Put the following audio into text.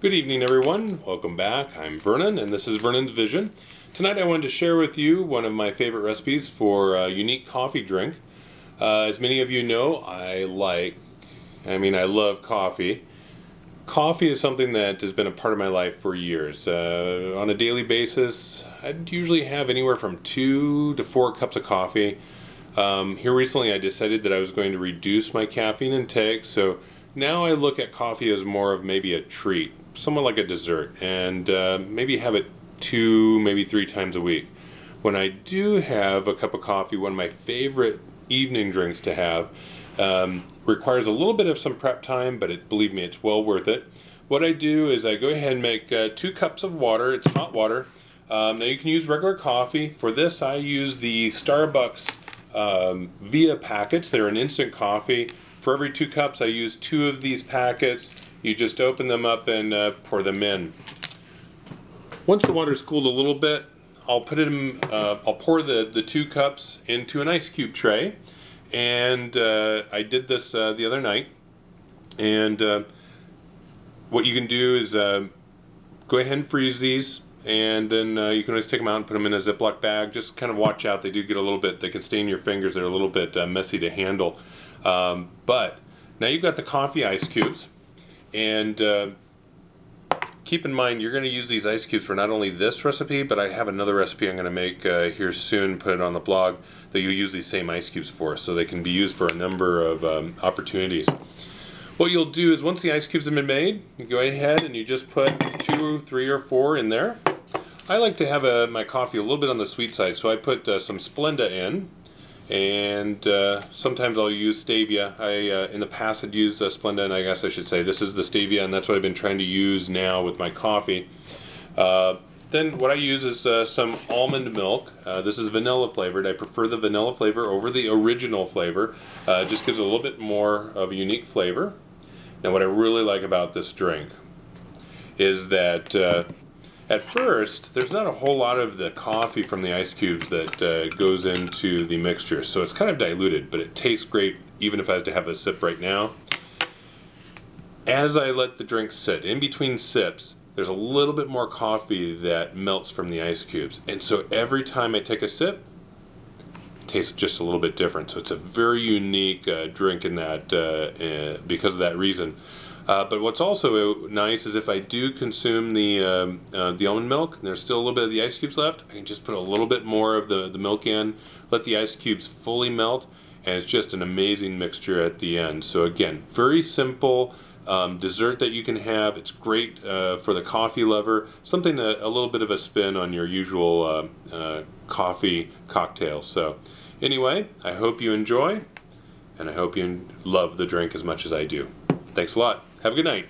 Good evening, everyone. Welcome back. I'm Vernon, and this is Vernon's Vision. Tonight I wanted to share with you one of my favorite recipes for a unique coffee drink. As many of you know, I love coffee. Coffee is something that has been a part of my life for years. On a daily basis, I'd usually have anywhere from 2 to 4 cups of coffee. Here recently I decided that I was going to reduce my caffeine intake, so now I look at coffee as more of maybe a treat, somewhat like a dessert, and maybe have it 2, maybe 3 times a week. When I do have a cup of coffee, one of my favorite evening drinks to have, requires a little bit of some prep time, but believe me, it's well worth it. What I do is I go ahead and make 2 cups of water. It's hot water. Now you can use regular coffee. For this I use the Starbucks Via packets. They're an instant coffee. For every 2 cups I use 2 of these packets. You just open them up and pour them in. Once the water's cooled a little bit, I'll pour the 2 cups into an ice cube tray. And I did this the other night. And what you can do is go ahead and freeze these, and then you can always take them out and put them in a Ziploc bag. Just kind of watch out, they do get a little bit, they can stain your fingers, they're a little bit messy to handle. But now you've got the coffee ice cubes, and keep in mind you're going to use these ice cubes for not only this recipe, but I have another recipe I'm going to make here soon, put it on the blog, that you'll use these same ice cubes for, so they can be used for a number of opportunities. What you'll do is once the ice cubes have been made, you go ahead and you just put 2, 3, or 4 in there. I like to have my coffee a little bit on the sweet side, so I put some Splenda in, and sometimes I'll use stevia. In the past I'd used Splenda, and I guess I should say this is the stevia, and that's what I've been trying to use now with my coffee. Then what I use is some almond milk. This is vanilla flavored. I prefer the vanilla flavor over the original flavor. It just gives it a little bit more of a unique flavor. Now what I really like about this drink is that at first there's not a whole lot of the coffee from the ice cubes that goes into the mixture, so it's kind of diluted, but it tastes great even if I was to have a sip right now. As I let the drink sit, in between sips, there's a little bit more coffee that melts from the ice cubes, and so every time I take a sip, it tastes just a little bit different. So it's a very unique drink in that because of that reason. But what's also nice is if I do consume the almond milk and there's still a little bit of the ice cubes left, I can just put a little bit more of the milk in, let the ice cubes fully melt, and it's just an amazing mixture at the end. So again, very simple dessert that you can have. It's great for the coffee lover, something a little bit of a spin on your usual coffee cocktail. So anyway, I hope you enjoy, and I hope you love the drink as much as I do. Thanks a lot. Have a good night.